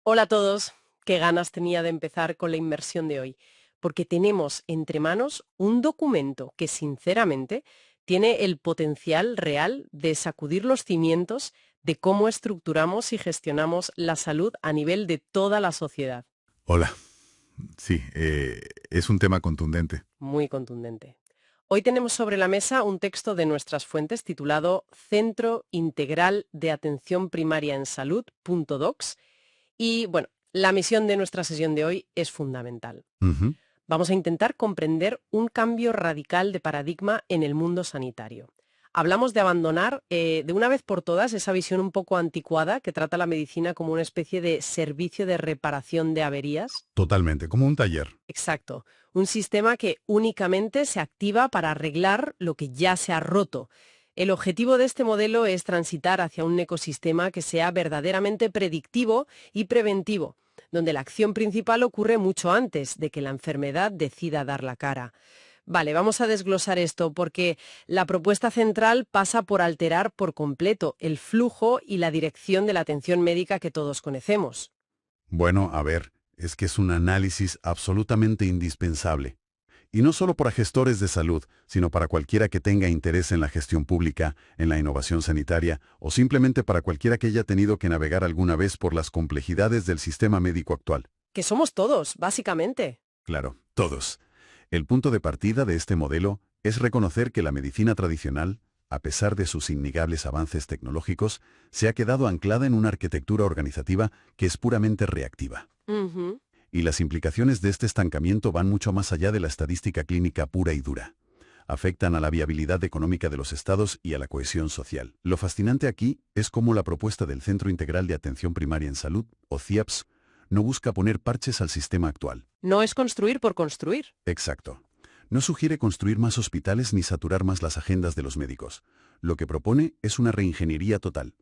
Hola a todos, qué ganas tenía de empezar con la inmersión de hoy, porque tenemos entre manos un documento que sinceramente tiene el potencial real de sacudir los cimientos de cómo estructuramos y gestionamos la salud a nivel de toda la sociedad. Hola, sí, es un tema contundente. Muy contundente. Hoy tenemos sobre la mesa un texto de nuestras fuentes titulado Centro Integral de Atención Primaria en Salud.docs. Y bueno, la misión de nuestra sesión de hoy es fundamental. Ujú. Vamos a intentar comprender un cambio radical de paradigma en el mundo sanitario. Hablamos de abandonar de una vez por todas esa visión un poco anticuada que trata la medicina como una especie de servicio de reparación de averías. Totalmente, como un taller. Exacto, un sistema que únicamente se activa para arreglar lo que ya se ha roto. El objetivo de este modelo es transitar hacia un ecosistema que sea verdaderamente predictivo y preventivo, donde la acción principal ocurre mucho antes de que la enfermedad decida dar la cara. Vale, vamos a desglosar esto porque la propuesta central pasa por alterar por completo el flujo y la dirección de la atención médica que todos conocemos. Bueno, a ver, es que es un análisis absolutamente indispensable. Y no solo para gestores de salud, sino para cualquiera que tenga interés en la gestión pública, en la innovación sanitaria, o simplemente para cualquiera que haya tenido que navegar alguna vez por las complejidades del sistema médico actual. Que somos todos, básicamente. Claro, todos. El punto de partida de este modelo es reconocer que la medicina tradicional, a pesar de sus innegables avances tecnológicos, se ha quedado anclada en una arquitectura organizativa que es puramente reactiva. Ujú. Y las implicaciones de este estancamiento van mucho más allá de la estadística clínica pura y dura. Afectan a la viabilidad económica de los estados y a la cohesión social. Lo fascinante aquí es cómo la propuesta del Centro Integral de Atención Primaria en Salud, o CIAPS, no busca poner parches al sistema actual. No es construir por construir. Exacto. No sugiere construir más hospitales ni saturar más las agendas de los médicos. Lo que propone es una reingeniería total.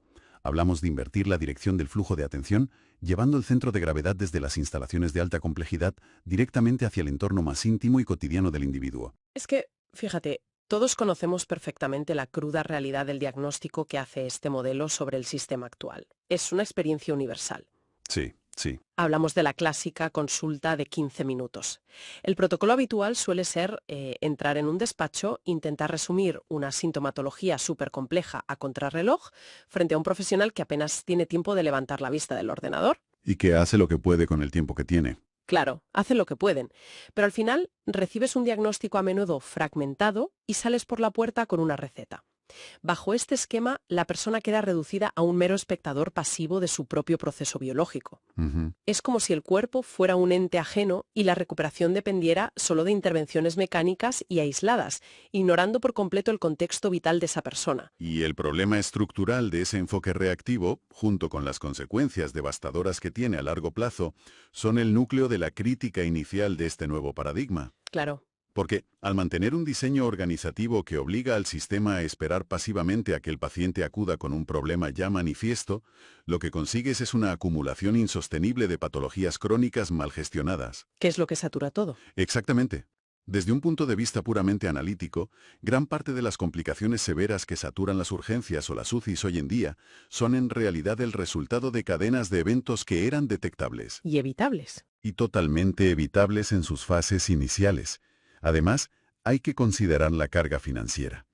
Hablamos de invertir la dirección del flujo de atención, llevando el centro de gravedad desde las instalaciones de alta complejidad directamente hacia el entorno más íntimo y cotidiano del individuo. Es que, fíjate, todos conocemos perfectamente la cruda realidad del diagnóstico que hace este modelo sobre el sistema actual. Es una experiencia universal. Sí, sí. Hablamos de la clásica consulta de 15 minutos. El protocolo habitual suele ser entrar en un despacho, intentar resumir una sintomatología súper compleja a contrarreloj frente a un profesional que apenas tiene tiempo de levantar la vista del ordenador. Y que hace lo que puede con el tiempo que tiene. Claro, hacen lo que pueden, pero al final recibes un diagnóstico a menudo fragmentado y sales por la puerta con una receta. Bajo este esquema, la persona queda reducida a un mero espectador pasivo de su propio proceso biológico. Ujú. Es como si el cuerpo fuera un ente ajeno y la recuperación dependiera solo de intervenciones mecánicas y aisladas, ignorando por completo el contexto vital de esa persona. Y el problema estructural de ese enfoque reactivo, junto con las consecuencias devastadoras que tiene a largo plazo, son el núcleo de la crítica inicial de este nuevo paradigma. Claro. Porque, al mantener un diseño organizativo que obliga al sistema a esperar pasivamente a que el paciente acuda con un problema ya manifiesto, lo que consigues es una acumulación insostenible de patologías crónicas mal gestionadas. ¿Qué es lo que satura todo? Exactamente. Desde un punto de vista puramente analítico, gran parte de las complicaciones severas que saturan las urgencias o las UCIs hoy en día son en realidad el resultado de cadenas de eventos que eran detectables Y evitables. y totalmente evitables en sus fases iniciales. Además, hay que considerar la carga financiera.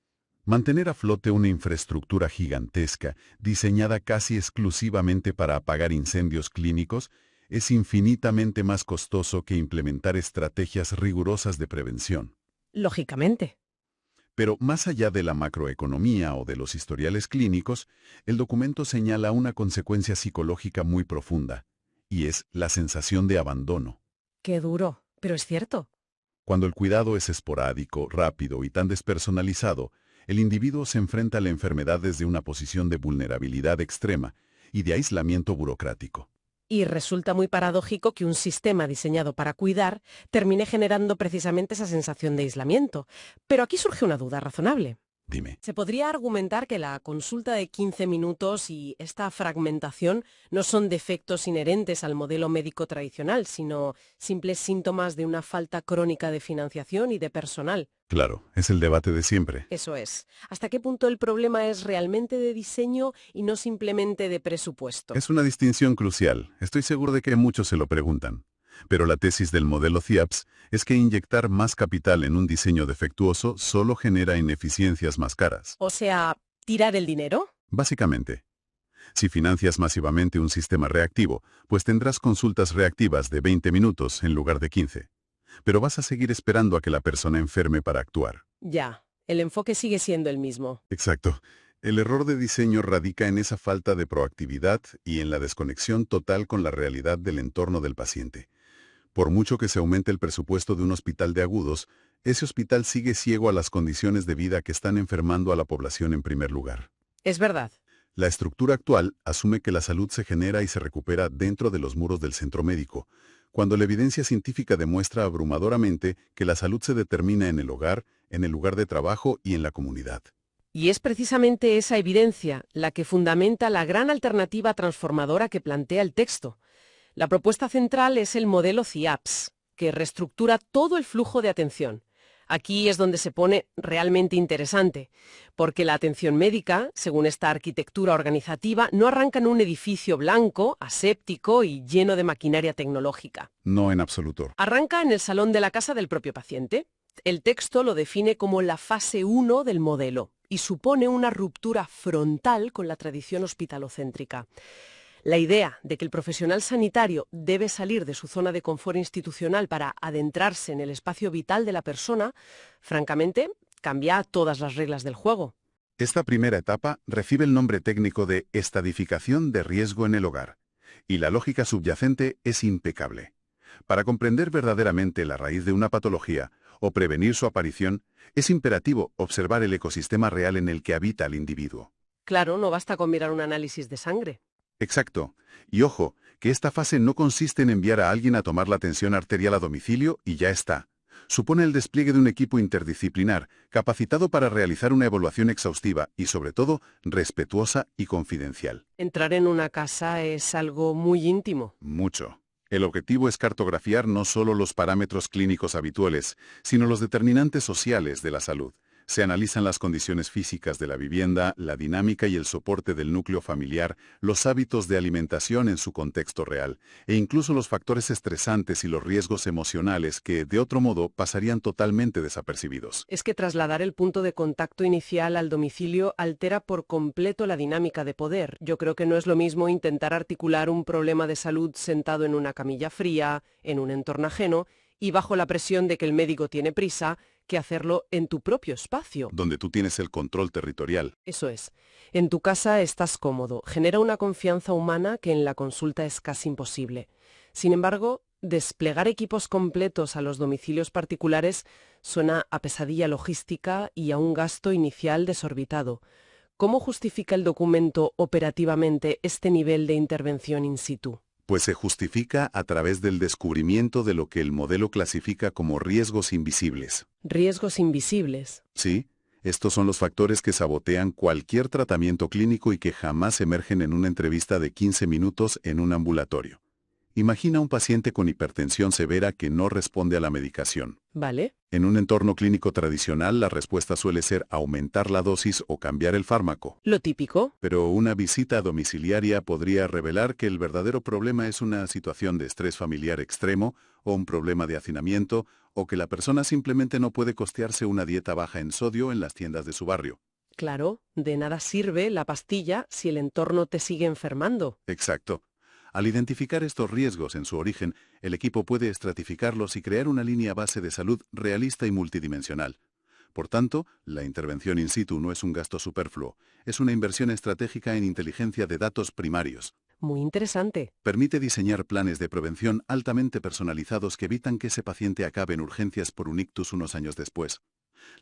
Mantener a flote una infraestructura gigantesca, diseñada casi exclusivamente para apagar incendios clínicos, es infinitamente más costoso que implementar estrategias rigurosas de prevención. Lógicamente. Pero más allá de la macroeconomía o de los historiales clínicos, el documento señala una consecuencia psicológica muy profunda, y es la sensación de abandono. Qué duro, pero es cierto. Cuando el cuidado es esporádico, rápido y tan despersonalizado, el individuo se enfrenta a la enfermedad desde una posición de vulnerabilidad extrema y de aislamiento burocrático. Y resulta muy paradójico que un sistema diseñado para cuidar termine generando precisamente esa sensación de aislamiento. Pero aquí surge una duda razonable. Dime. Se podría argumentar que la consulta de 15 minutos y esta fragmentación no son defectos inherentes al modelo médico tradicional, sino simples síntomas de una falta crónica de financiación y de personal. Claro, es el debate de siempre. Eso es. ¿Hasta qué punto el problema es realmente de diseño y no simplemente de presupuesto? Es una distinción crucial. Estoy seguro de que muchos se lo preguntan. Pero la tesis del modelo CIAPS es que inyectar más capital en un diseño defectuoso solo genera ineficiencias más caras. O sea, ¿tirar el dinero? Básicamente, si financias masivamente un sistema reactivo, pues tendrás consultas reactivas de 20 minutos en lugar de 15. Pero vas a seguir esperando a que la persona enferme para actuar. Ya, el enfoque sigue siendo el mismo. Exacto. El error de diseño radica en esa falta de proactividad y en la desconexión total con la realidad del entorno del paciente. Por mucho que se aumente el presupuesto de un hospital de agudos, ese hospital sigue ciego a las condiciones de vida que están enfermando a la población en primer lugar. Es verdad. La estructura actual asume que la salud se genera y se recupera dentro de los muros del centro médico, cuando la evidencia científica demuestra abrumadoramente que la salud se determina en el hogar, en el lugar de trabajo y en la comunidad. Y es precisamente esa evidencia la que fundamenta la gran alternativa transformadora que plantea el texto. La propuesta central es el modelo CIAPS, que reestructura todo el flujo de atención. Aquí es donde se pone realmente interesante, porque la atención médica, según esta arquitectura organizativa, no arranca en un edificio blanco, aséptico y lleno de maquinaria tecnológica. No en absoluto. Arranca en el salón de la casa del propio paciente. El texto lo define como la fase 1 del modelo y supone una ruptura frontal con la tradición hospitalocéntrica. La idea de que el profesional sanitario debe salir de su zona de confort institucional para adentrarse en el espacio vital de la persona, francamente, cambia todas las reglas del juego. Esta primera etapa recibe el nombre técnico de estadificación de riesgo en el hogar, y la lógica subyacente es impecable. Para comprender verdaderamente la raíz de una patología o prevenir su aparición, es imperativo observar el ecosistema real en el que habita el individuo. Claro, no basta con mirar un análisis de sangre. Exacto. Y ojo, que esta fase no consiste en enviar a alguien a tomar la tensión arterial a domicilio y ya está. Supone el despliegue de un equipo interdisciplinar, capacitado para realizar una evaluación exhaustiva y, sobre todo, respetuosa y confidencial. Entrar en una casa es algo muy íntimo. Mucho. El objetivo es cartografiar no solo los parámetros clínicos habituales, sino los determinantes sociales de la salud. Se analizan las condiciones físicas de la vivienda, la dinámica y el soporte del núcleo familiar, los hábitos de alimentación en su contexto real, e incluso los factores estresantes y los riesgos emocionales que, de otro modo, pasarían totalmente desapercibidos. Es que trasladar el punto de contacto inicial al domicilio altera por completo la dinámica de poder. Yo creo que no es lo mismo intentar articular un problema de salud sentado en una camilla fría, en un entorno ajeno, y bajo la presión de que el médico tiene prisa, que hacerlo en tu propio espacio. Donde tú tienes el control territorial. Eso es. En tu casa estás cómodo, genera una confianza humana que en la consulta es casi imposible. Sin embargo, desplegar equipos completos a los domicilios particulares suena a pesadilla logística y a un gasto inicial desorbitado. ¿Cómo justifica el documento operativamente este nivel de intervención in situ? Pues se justifica a través del descubrimiento de lo que el modelo clasifica como riesgos invisibles. Riesgos invisibles. Sí, estos son los factores que sabotean cualquier tratamiento clínico y que jamás emergen en una entrevista de 15 minutos en un ambulatorio. Imagina un paciente con hipertensión severa que no responde a la medicación. ¿Vale? En un entorno clínico tradicional, la respuesta suele ser aumentar la dosis o cambiar el fármaco. Lo típico. Pero una visita domiciliaria podría revelar que el verdadero problema es una situación de estrés familiar extremo o un problema de hacinamiento o que la persona simplemente no puede costearse una dieta baja en sodio en las tiendas de su barrio. Claro, de nada sirve la pastilla si el entorno te sigue enfermando. Exacto. Al identificar estos riesgos en su origen, el equipo puede estratificarlos y crear una línea base de salud realista y multidimensional. Por tanto, la intervención in situ no es un gasto superfluo, es una inversión estratégica en inteligencia de datos primarios. Muy interesante. Permite diseñar planes de prevención altamente personalizados que evitan que ese paciente acabe en urgencias por un ictus unos años después.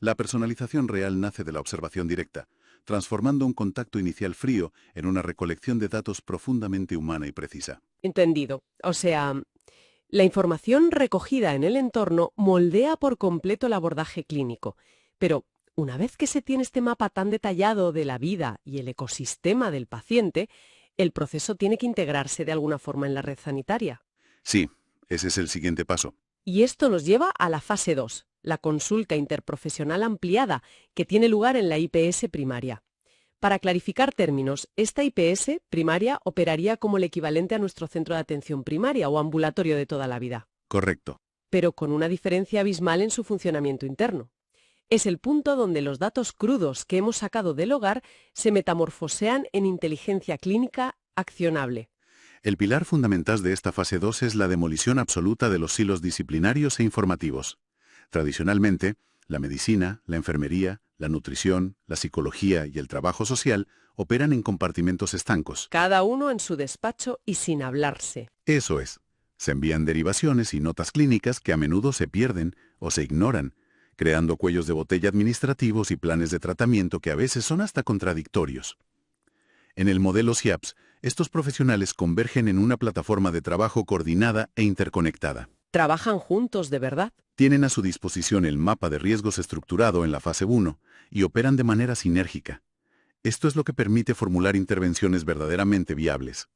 La personalización real nace de la observación directa, transformando un contacto inicial frío en una recolección de datos profundamente humana y precisa. Entendido. O sea, la información recogida en el entorno moldea por completo el abordaje clínico. Pero, Una vez que se tiene este mapa tan detallado de la vida y el ecosistema del paciente, el proceso tiene que integrarse de alguna forma en la red sanitaria. Sí, ese es el siguiente paso. Y esto nos lleva a la fase 2, la consulta interprofesional ampliada, que tiene lugar en la IPS primaria. Para clarificar términos, esta IPS primaria operaría como el equivalente a nuestro centro de atención primaria o ambulatorio de toda la vida, Correcto. pero con una diferencia abismal en su funcionamiento interno. Es el punto donde los datos crudos que hemos sacado del hogar se metamorfosean en inteligencia clínica accionable. El pilar fundamental de esta fase 2 es la demolición absoluta de los silos disciplinarios e informativos. Tradicionalmente, la medicina, la enfermería, la nutrición, la psicología y el trabajo social operan en compartimentos estancos. Cada uno en su despacho y sin hablarse. Eso es. Se envían derivaciones y notas clínicas que a menudo se pierden o se ignoran, creando cuellos de botella administrativos y planes de tratamiento que a veces son hasta contradictorios. En el modelo SIAPS, estos profesionales convergen en una plataforma de trabajo coordinada e interconectada. Trabajan juntos de verdad. Tienen a su disposición el mapa de riesgos estructurado en la fase 1 y operan de manera sinérgica. Esto es lo que permite formular intervenciones verdaderamente viables.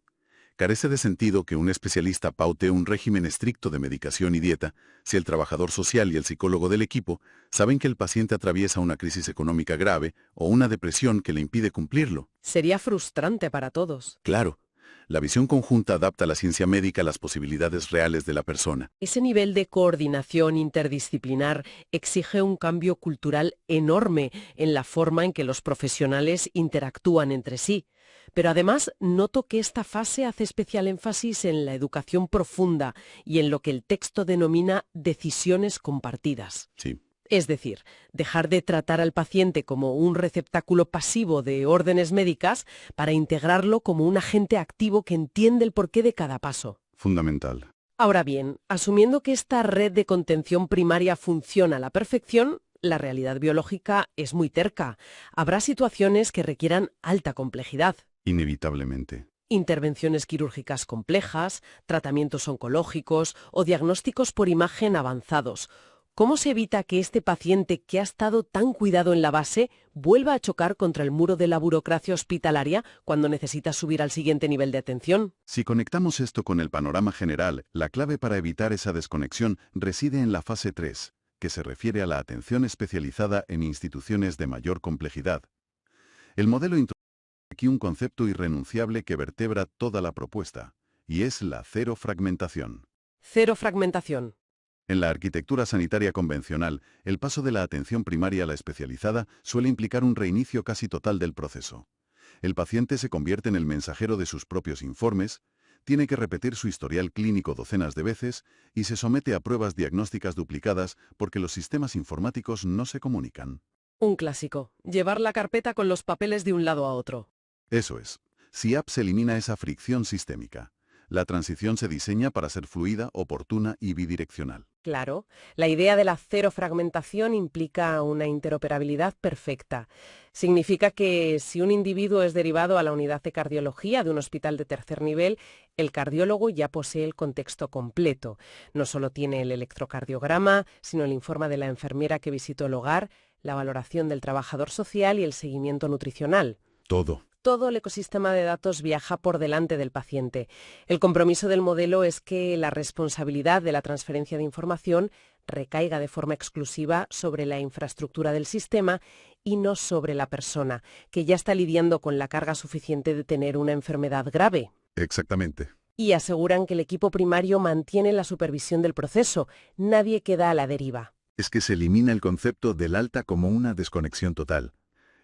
Carece de sentido que un especialista paute un régimen estricto de medicación y dieta si el trabajador social y el psicólogo del equipo saben que el paciente atraviesa una crisis económica grave o una depresión que le impide cumplirlo. Sería frustrante para todos. Claro, la visión conjunta adapta la ciencia médica a las posibilidades reales de la persona. Ese nivel de coordinación interdisciplinar exige un cambio cultural enorme en la forma en que los profesionales interactúan entre sí. Pero además noto que esta fase hace especial énfasis en la educación profunda y en lo que el texto denomina decisiones compartidas. Sí. Es decir, dejar de tratar al paciente como un receptáculo pasivo de órdenes médicas para integrarlo como un agente activo que entiende el porqué de cada paso. Fundamental. Ahora bien, asumiendo que esta red de contención primaria funciona a la perfección, la realidad biológica es muy terca. Habrá situaciones que requieran alta complejidad. Inevitablemente. Intervenciones quirúrgicas complejas, tratamientos oncológicos o diagnósticos por imagen avanzados. ¿Cómo se evita que este paciente que ha estado tan cuidado en la base vuelva a chocar contra el muro de la burocracia hospitalaria cuando necesita subir al siguiente nivel de atención? Si conectamos esto con el panorama general, la clave para evitar esa desconexión reside en la fase 3, que se refiere a la atención especializada en instituciones de mayor complejidad. El modelo introduce aquí un concepto irrenunciable que vertebra toda la propuesta, y es la cero fragmentación. Cero fragmentación. En la arquitectura sanitaria convencional, el paso de la atención primaria a la especializada suele implicar un reinicio casi total del proceso. El paciente se convierte en el mensajero de sus propios informes, tiene que repetir su historial clínico docenas de veces y se somete a pruebas diagnósticas duplicadas porque los sistemas informáticos no se comunican. Un clásico. Llevar la carpeta con los papeles de un lado a otro. Eso es. SIAPS elimina esa fricción sistémica. La transición se diseña para ser fluida, oportuna y bidireccional. Claro, la idea de la cero fragmentación implica una interoperabilidad perfecta. Significa que si un individuo es derivado a la unidad de cardiología de un hospital de tercer nivel, el cardiólogo ya posee el contexto completo. No solo tiene el electrocardiograma, sino el informe de la enfermera que visitó el hogar, la valoración del trabajador social y el seguimiento nutricional. Todo. Todo el ecosistema de datos viaja por delante del paciente. El compromiso del modelo es que la responsabilidad de la transferencia de información recaiga de forma exclusiva sobre la infraestructura del sistema y no sobre la persona, que ya está lidiando con la carga suficiente de tener una enfermedad grave. Exactamente. Y aseguran que el equipo primario mantiene la supervisión del proceso. Nadie queda a la deriva. Es que se elimina el concepto del alta como una desconexión total.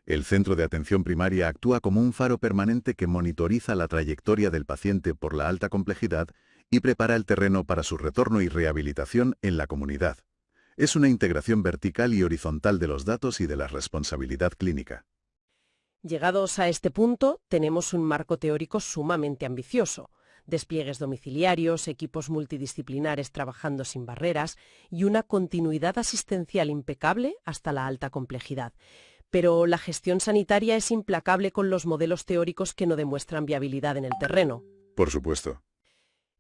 El centro de atención primaria actúa como un faro permanente que monitoriza la trayectoria del paciente por la alta complejidad y prepara el terreno para su retorno y rehabilitación en la comunidad. Es una integración vertical y horizontal de los datos y de la responsabilidad clínica. Llegados a este punto, tenemos un marco teórico sumamente ambicioso. Despliegues domiciliarios, equipos multidisciplinares trabajando sin barreras y una continuidad asistencial impecable hasta la alta complejidad. Pero la gestión sanitaria es implacable con los modelos teóricos que no demuestran viabilidad en el terreno. Por supuesto.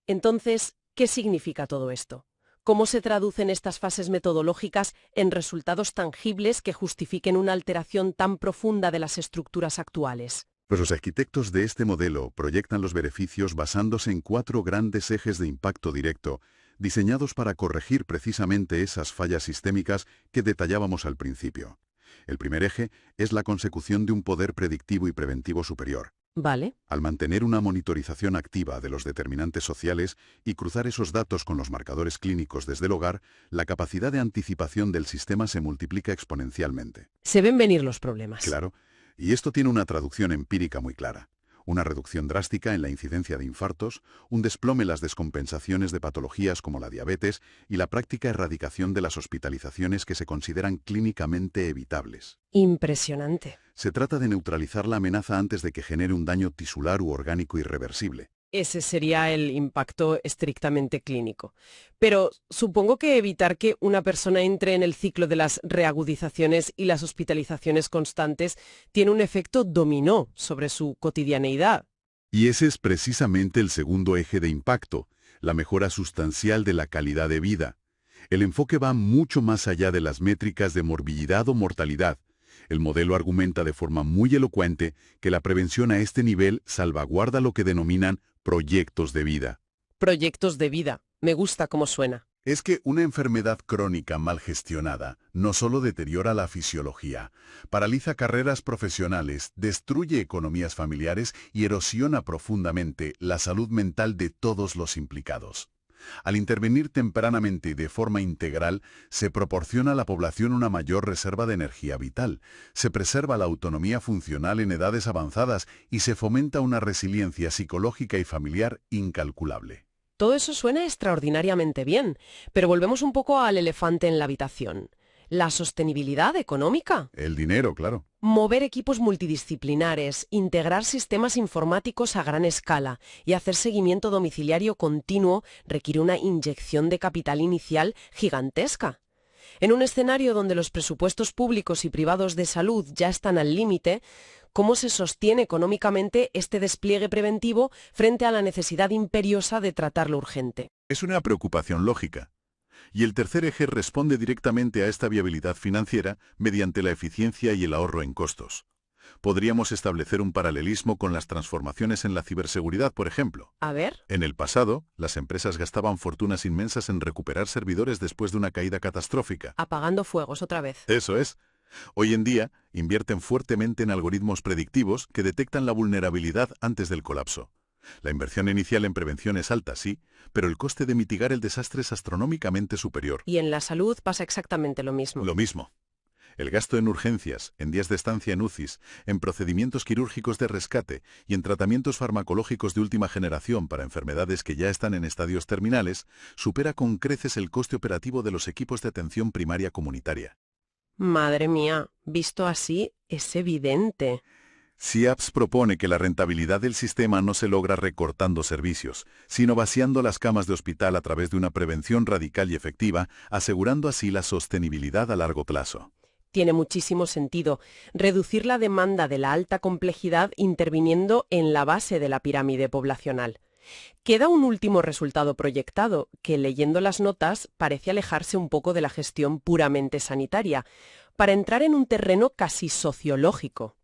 Entonces, ¿qué significa todo esto? ¿Cómo se traducen estas fases metodológicas en resultados tangibles que justifiquen una alteración tan profunda de las estructuras actuales? Pues los arquitectos de este modelo proyectan los beneficios basándose en 4 grandes ejes de impacto directo, diseñados para corregir precisamente esas fallas sistémicas que detallábamos al principio. El primer eje es la consecución de un poder predictivo y preventivo superior. Vale. Al mantener una monitorización activa de los determinantes sociales y cruzar esos datos con los marcadores clínicos desde el hogar, la capacidad de anticipación del sistema se multiplica exponencialmente. Se ven venir los problemas. Claro, y esto tiene una traducción empírica muy clara. Una reducción drástica en la incidencia de infartos, un desplome en las descompensaciones de patologías como la diabetes y la práctica erradicación de las hospitalizaciones que se consideran clínicamente evitables. Impresionante. Se trata de neutralizar la amenaza antes de que genere un daño tisular u orgánico irreversible. Ese sería el impacto estrictamente clínico. Pero supongo que evitar que una persona entre en el ciclo de las reagudizaciones y las hospitalizaciones constantes tiene un efecto dominó sobre su cotidianeidad. Y ese es precisamente el segundo eje de impacto, la mejora sustancial de la calidad de vida. El enfoque va mucho más allá de las métricas de morbilidad o mortalidad. El modelo argumenta de forma muy elocuente que la prevención a este nivel salvaguarda lo que denominan proyectos de vida. Proyectos de vida. Me gusta cómo suena. Es que una enfermedad crónica mal gestionada no solo deteriora la fisiología, paraliza carreras profesionales, destruye economías familiares y erosiona profundamente la salud mental de todos los implicados. Al intervenir tempranamente y de forma integral, se proporciona a la población una mayor reserva de energía vital, se preserva la autonomía funcional en edades avanzadas y se fomenta una resiliencia psicológica y familiar incalculable. Todo eso suena extraordinariamente bien, pero volvemos un poco al elefante en la habitación. ¿La sostenibilidad económica? El dinero, claro. Mover equipos multidisciplinares, integrar sistemas informáticos a gran escala y hacer seguimiento domiciliario continuo requiere una inyección de capital inicial gigantesca. En un escenario donde los presupuestos públicos y privados de salud ya están al límite, ¿cómo se sostiene económicamente este despliegue preventivo frente a la necesidad imperiosa de tratar lo urgente? Es una preocupación lógica. Y el tercer eje responde directamente a esta viabilidad financiera mediante la eficiencia y el ahorro en costos. Podríamos establecer un paralelismo con las transformaciones en la ciberseguridad, por ejemplo. A ver. En el pasado, las empresas gastaban fortunas inmensas en recuperar servidores después de una caída catastrófica. Apagando fuegos otra vez. Eso es. Hoy en día, invierten fuertemente en algoritmos predictivos que detectan la vulnerabilidad antes del colapso. La inversión inicial en prevención es alta, sí, pero el coste de mitigar el desastre es astronómicamente superior. Y en la salud pasa exactamente lo mismo. Lo mismo. El gasto en urgencias, en días de estancia en UCIs, en procedimientos quirúrgicos de rescate y en tratamientos farmacológicos de última generación para enfermedades que ya están en estadios terminales, supera con creces el coste operativo de los equipos de atención primaria comunitaria. Madre mía, visto así, es evidente. SIAPS propone que la rentabilidad del sistema no se logra recortando servicios, sino vaciando las camas de hospital a través de una prevención radical y efectiva, asegurando así la sostenibilidad a largo plazo. Tiene muchísimo sentido reducir la demanda de la alta complejidad interviniendo en la base de la pirámide poblacional. Queda un último resultado proyectado, que leyendo las notas parece alejarse un poco de la gestión puramente sanitaria, para entrar en un terreno casi sociológico.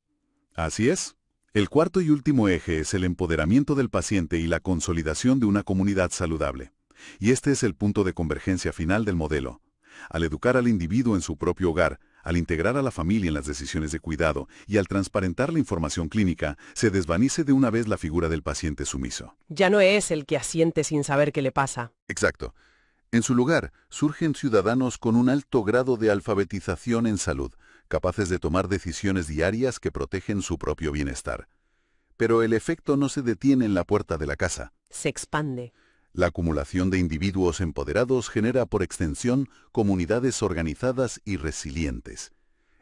Así es. El cuarto y último eje es el empoderamiento del paciente y la consolidación de una comunidad saludable. Y este es el punto de convergencia final del modelo. Al educar al individuo en su propio hogar, al integrar a la familia en las decisiones de cuidado y al transparentar la información clínica, se desvanece de una vez la figura del paciente sumiso. Ya no es el que asiente sin saber qué le pasa. Exacto. En su lugar, surgen ciudadanos con un alto grado de alfabetización en salud, capaces de tomar decisiones diarias que protegen su propio bienestar. Pero el efecto no se detiene en la puerta de la casa. Se expande. La acumulación de individuos empoderados genera por extensión comunidades organizadas y resilientes.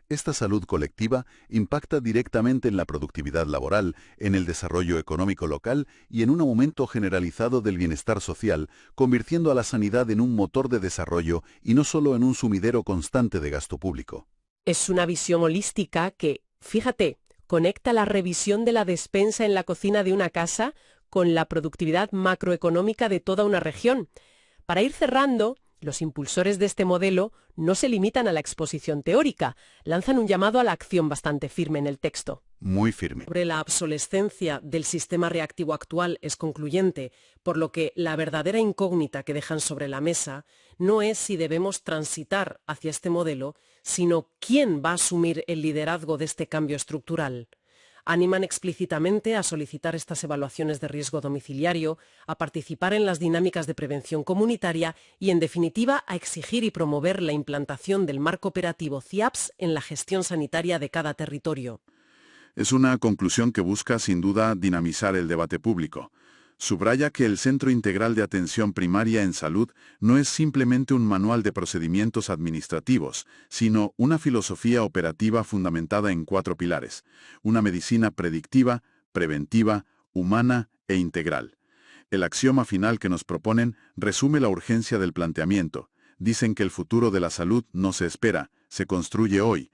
Esta salud colectiva impacta directamente en la productividad laboral, en el desarrollo económico local y en un aumento generalizado del bienestar social, convirtiendo a la sanidad en un motor de desarrollo y no solo en un sumidero constante de gasto público. Es una visión holística que, fíjate, conecta la revisión de la despensa en la cocina de una casa con la productividad macroeconómica de toda una región. Para ir cerrando, Los impulsores de este modelo no se limitan a la exposición teórica, lanzan un llamado a la acción bastante firme en el texto. Muy firme. Sobre la obsolescencia del sistema reactivo actual es concluyente, por lo que la verdadera incógnita que dejan sobre la mesa no es si debemos transitar hacia este modelo, sino quién va a asumir el liderazgo de este cambio estructural. Animan explícitamente a solicitar estas evaluaciones de riesgo domiciliario, a participar en las dinámicas de prevención comunitaria y, en definitiva, a exigir y promover la implantación del marco operativo CIAPS en la gestión sanitaria de cada territorio. Es una conclusión que busca, sin duda, dinamizar el debate público. Subraya que el Centro Integral de Atención Primaria en Salud no es simplemente un manual de procedimientos administrativos, sino una filosofía operativa fundamentada en 4 pilares: una medicina predictiva, preventiva, humana e integral. El axioma final que nos proponen resume la urgencia del planteamiento. Dicen que el futuro de la salud no se espera, se construye hoy.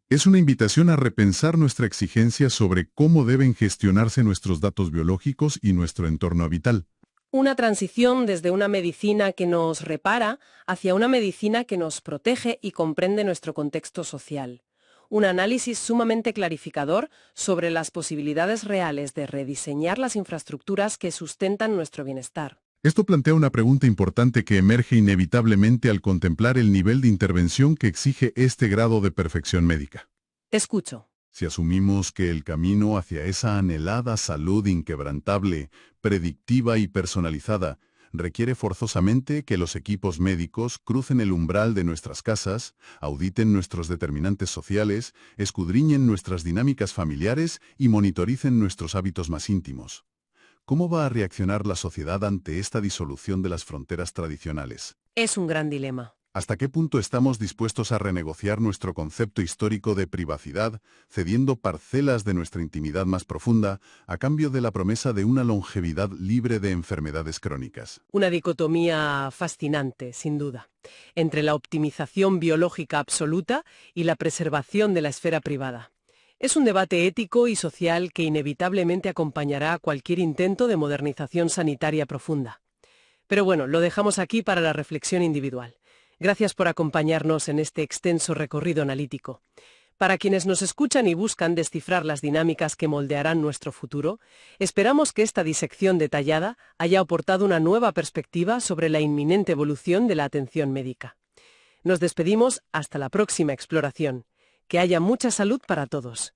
Es una invitación a repensar nuestra exigencia sobre cómo deben gestionarse nuestros datos biológicos y nuestro entorno vital. Una transición desde una medicina que nos repara hacia una medicina que nos protege y comprende nuestro contexto social. Un análisis sumamente clarificador sobre las posibilidades reales de rediseñar las infraestructuras que sustentan nuestro bienestar. Esto plantea una pregunta importante que emerge inevitablemente al contemplar el nivel de intervención que exige este grado de perfección médica. Te escucho. Si asumimos que el camino hacia esa anhelada salud inquebrantable, predictiva y personalizada requiere forzosamente que los equipos médicos crucen el umbral de nuestras casas, auditen nuestros determinantes sociales, escudriñen nuestras dinámicas familiares y monitoricen nuestros hábitos más íntimos, ¿cómo va a reaccionar la sociedad ante esta disolución de las fronteras tradicionales? Es un gran dilema. ¿Hasta qué punto estamos dispuestos a renegociar nuestro concepto histórico de privacidad, cediendo parcelas de nuestra intimidad más profunda a cambio de la promesa de una longevidad libre de enfermedades crónicas? Una dicotomía fascinante, sin duda, entre la optimización biológica absoluta y la preservación de la esfera privada. Es un debate ético y social que inevitablemente acompañará a cualquier intento de modernización sanitaria profunda. Pero bueno, lo dejamos aquí para la reflexión individual. Gracias por acompañarnos en este extenso recorrido analítico. Para quienes nos escuchan y buscan descifrar las dinámicas que moldearán nuestro futuro, esperamos que esta disección detallada haya aportado una nueva perspectiva sobre la inminente evolución de la atención médica. Nos despedimos hasta la próxima exploración. Que haya mucha salud para todos.